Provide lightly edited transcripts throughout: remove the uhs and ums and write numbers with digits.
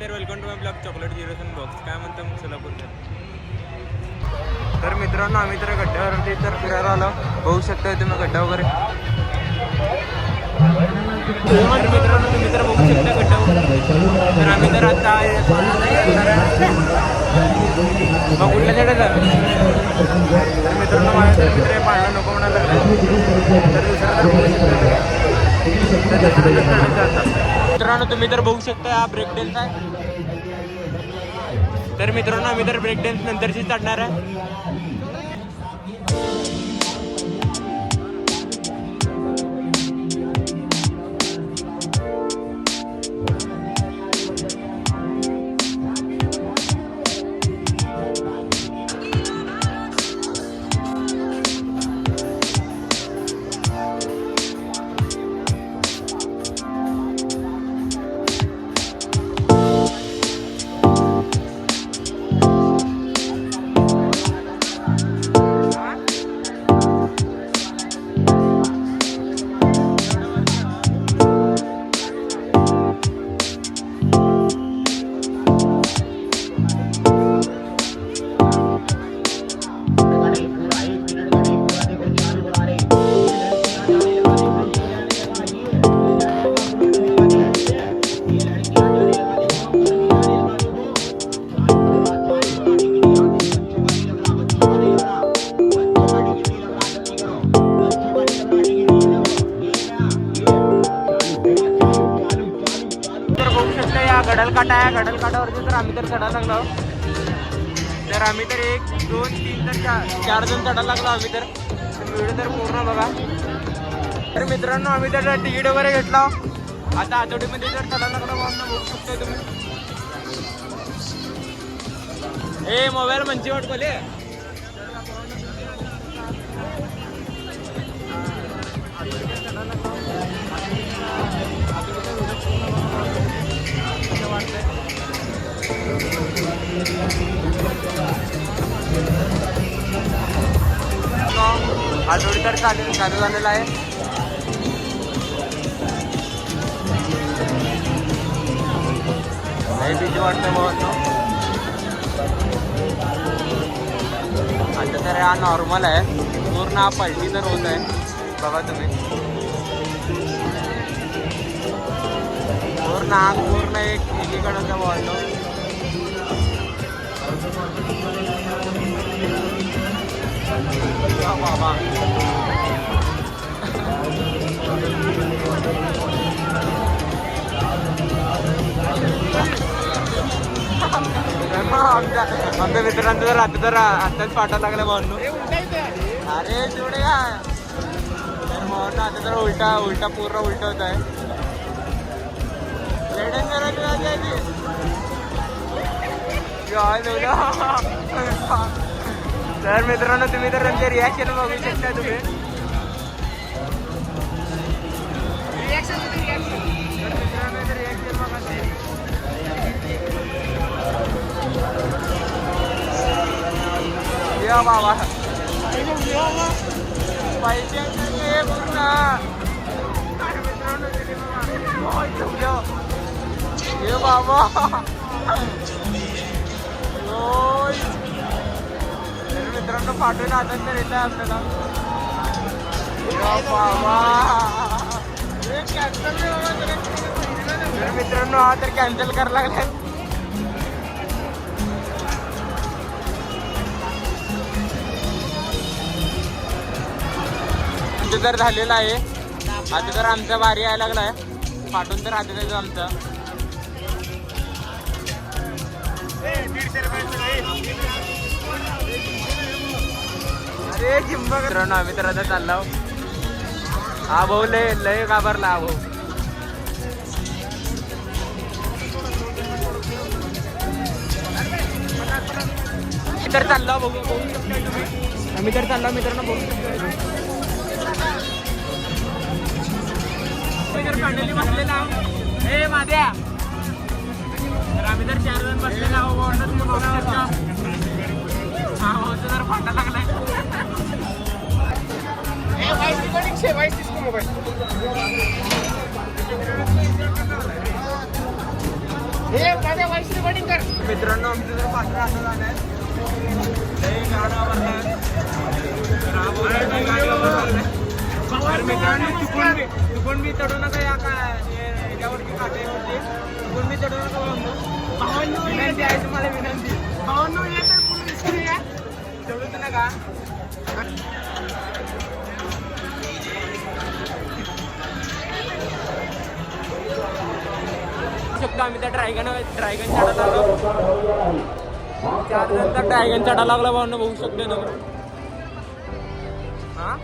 तर welcome to my blog chocolate जिरोसन box. काय म्हणतो मग सोलापूर. तर मित्रांनो आम्ही तर गड्ड्यावरती तर फिरायला आलो. बघू शकता तुम्ही गड्डा वगैरे. तर मित्रांनो तुम्ही तर बघू शकता गड्डा वगैरे. तर आम्ही तर आता कुठल्या साईडला तर मित्रांनो माझ्या तर मित्र पाहायला नको म्हणायला लागला. मित्रांनो तुम्ही तर बघू शकता हा ब्रेक डान्स आहे. तर मित्रांनो आम्ही तर ब्रेक डान्स नंतरची चढणार आहे. गडलकाटा आहे. गडलकाटावरती तर आम्ही तर चढायला लागलो. तर आम्ही तर 1 2 3 तर 4 जण चढायला लागलो आम्ही तर. व्हिडिओ तर पूर्ण बघा. तर मित्रांनो आम्ही तर तिकीट वगैरे घेतला. आता आठवडीमध्ये जर चढायला लागलो म्हणून बघू शकता तुम्ही. हे मोबाईल मंची वाटकोले. आठवडी तर चालू झालेला आहे. नाही भीती वाटते बहुत. आता तर हा नॉर्मल आहे. पूर्ण हा पलटी तर होत आहे बघा तुम्ही. पूर्ण आग पूर्ण एकीकडचा वाढलो. बाबा आमच्या मित्रांचं तर आता तर आताच पाठा लागला म्हणून. अरे तेवढे काय तर म्हणून आता तर उलटा पूर्ण उलट होत आहे. तर मित्रांनो तुम्ही तर त्यांचे रिॲक्शन बघू शकता तुम्ही. या बाबा पैसे पूर्ण ये बाबा. मित्रांनो पाठवून आनंद तर येत आहे आपल्याला. तर मित्रांनो हा तर कॅन्सल करायला लागलाय. तर झालेला आहे. आता तर आमचा भारी यायला लागलाय. पाठवून तर आता त्याचं आमचा अरे जिंब. मित्रांनो आम्ही तर आता चाललो. हा भाऊ लय घाबरला हा भाऊ. तर चाललो बघू आम्ही तर चाललो मित्रांनो बघू शकतो. फायनली बसलेला हे माझ्या. तर आम्ही तर 4 जण बसलेला आहोत. हा भाऊ जर फाटा लागलाय. मोबाईल मित्रांनो आमचं जर पात्र असं झालं आहे मित्रांनो चुकून मी चढू नका या काय याच्यावरती काठेवरती चुकून मी चढू नका विनंती आहे तुम्हाला विनंती चढूच नका शकतो आम्ही त्या ड्रॅगन चढा लागलो त्यानंतर ड्रॅगन चढा लागला भावना बघू शकतो ना हा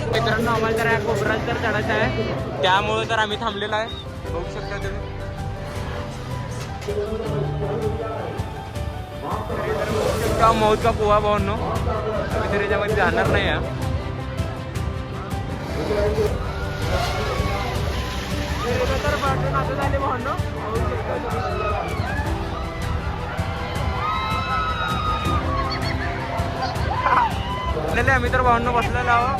मित्रांनो आम्हाला तर या कोपऱ्यात तर चढायचं आहे त्यामुळे तर आम्ही थांबलेलो आहे बघू शकता तुम्ही मौत का पोहा भावनो आम्ही तर याच्यामध्ये जाणार नाही आहे तर पाठवून असं झाले भावनो आम्ही तर भावनो बसलेलो आहो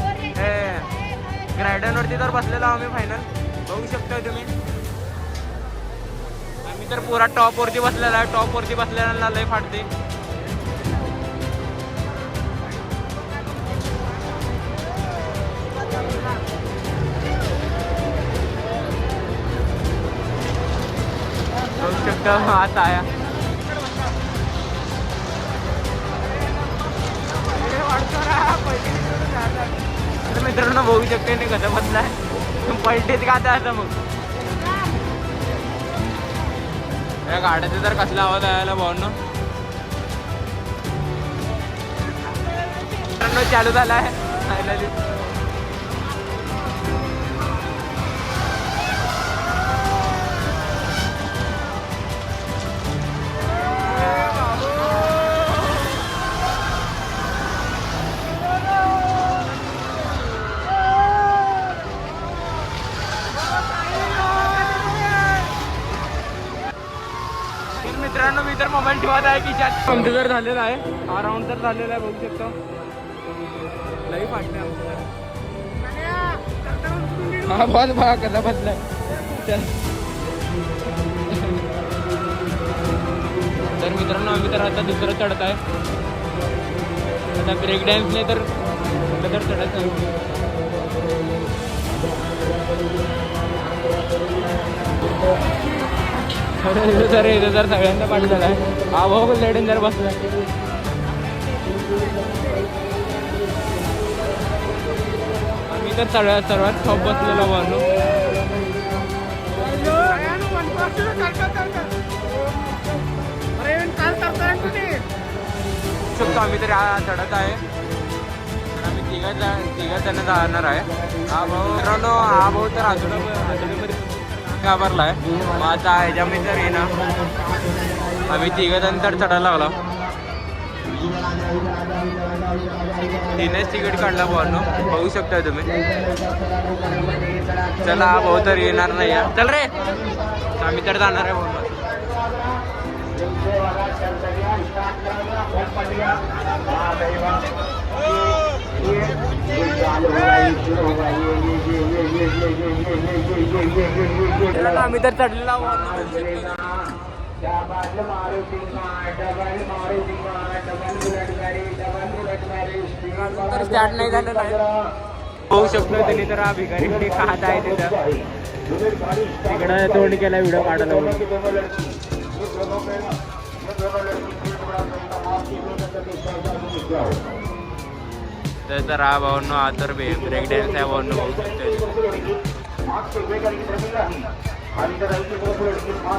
ग्रायडनवरती तर बसलेलो आहो आम्ही फायनल बघू शकता तुम्ही आम्ही तर पुरा टॉपवरती बसलेला आहे टॉपवरती बसलेला लय फाटते बघू शकता आता आया मित्रांनो बघू शकते नाही कसं बसलाय पलटेच का आता मग या गाड्याचा तर कसला आवाज यायला भावनो मित्रांनो चालू झाला आहे मित्रांनो मी तर मोबाईल ठेवत आहे की ज्यात आमचं जर झालेला आहे हा राऊंड तर झालेला आहे बघू शकतो लई फाटले हा बस बघा कसा बसलाय तर मित्रांनो आम्ही तर आता दुसरं चढत आहे आता ब्रेक डॅन्स नाही तर चढायचं इथं तर सगळ्यांना पाठ झालाय हा भाऊ लेडीन जर बसलाय आम्ही तर सर्वात टॉप बसलेलो भावनो शकतो आम्ही तर चढत आहे तर आम्ही तिघा जण जाणार आहे हा भाऊ मित्रांनो हा भाऊ तर आठवड्यामध्ये घाबरलाय मग आता ह्याच्यामध्ये तर येणार आम्ही तिघं जण तर चढायला लागला तिनेच तिकीट काढला भावनो बघू शकता तुम्ही चला हा भाऊ तर येणार नाही चल रे आम्ही तर जाणार आहे भाऊ आम्ही तर चढलेला तर स्टार्ट नाही झालं नाही होऊ शकतो त्यांनी तर हा भिकारी खात आहे तिथं तिकडं तोंड केला व्हिडिओ काढायला तर हा भावनो हा तर ब्रेक डॅन्स आहे भावनो बघू शकतो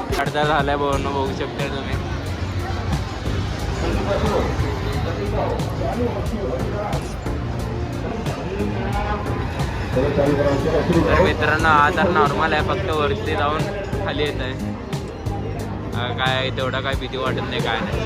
चढता झालाय भावनो बघू शकता तुम्ही तर मित्रांनो हा तर नॉर्मल आहे फक्त वरती जाऊन खाली येत आहे काय तेवढा काय भीती वाटत नाही काय नाही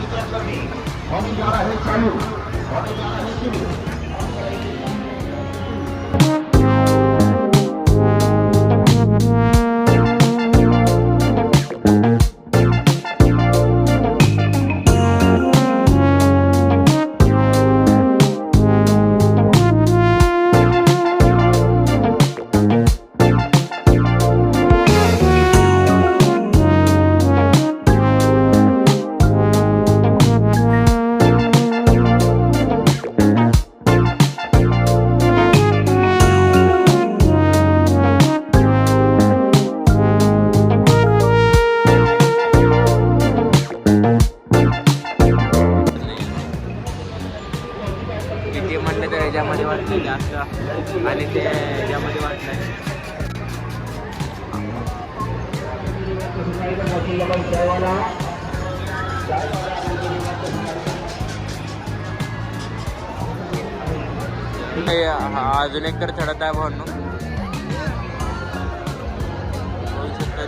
अजून एक तर चढत आहे भाऊ.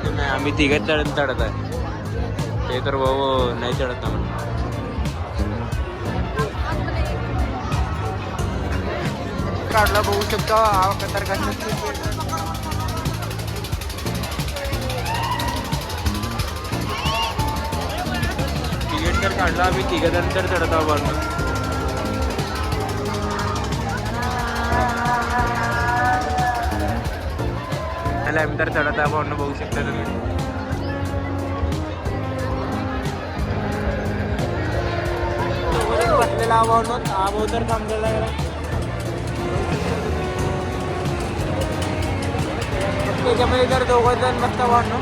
तुम्ही आम्ही तिघच चढत आहे. ते तर भाऊ नाही चढत ना म्हणून. काढला बघू शकता तर कसं तिकीट तर काढला. आम्ही तिघजण तर चढत आहोत भाऊ. आम्ही तर चढत आहे भाऊ. बघू शकता तुम्ही. बसलेला भाऊ तर थांबलेला आहे. त्याच्यामध्ये तर दोघं जण बसता भाऊ.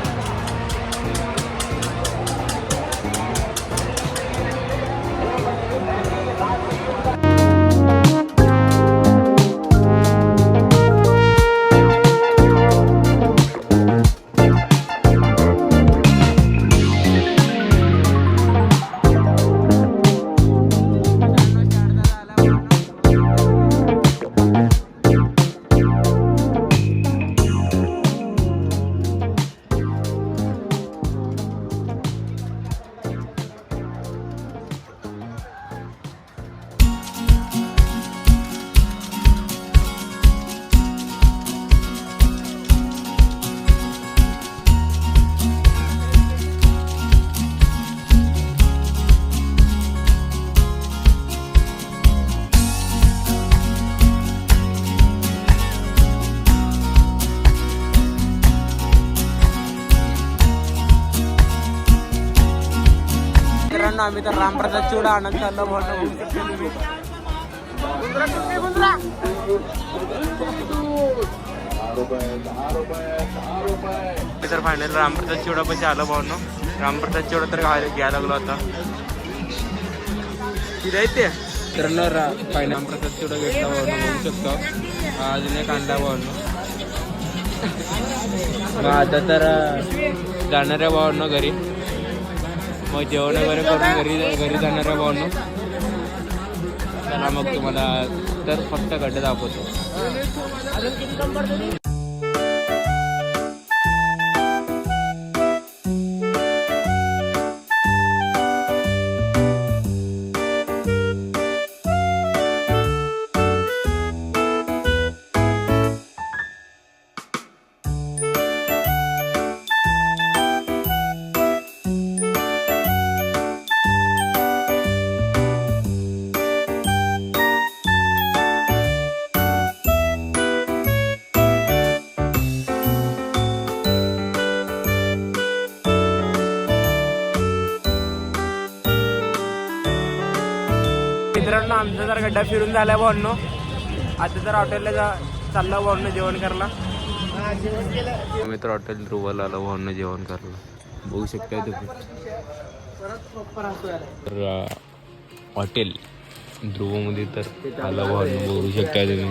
आम्ही तर रामप्रसाद चिवडा आनंद चाललो भाऊ. तर फायनल रामप्रसाद चिवडा पैसे आलो भाऊ. रामप्रसाद चिवडा तर घ्यायला लागलो आता. तिथे आहेत ते तर फायनल रामप्रसाद चिवडा घेतला भाऊ. बघू शकतो अजून एक आणला भाऊ. आता तर जाणार आहे भाऊ घरी. मग जेवण वगैरे करून घरी जाणार आहे भाऊ. चला मग तुम्हाला तर फक्त गड्डे दाखवतो. मित्रांनो आमचा जर गड्डा फिरून झाला भाऊ. आता तर हॉटेलला चालला भाऊ जेवण करायला. मित्र हॉटेल ध्रुवाला आला भाऊ जेवण करायला. बघू शकता तुम्ही हॉटेल ध्रुवमध्ये तर आला भाऊ. बघू शकता तुम्ही.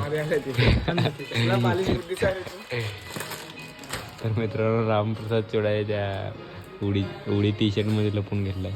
तर मित्रांनो रामप्रसाद चिवडा त्या उडी टी शर्ट मध्ये लपून घेतलाय.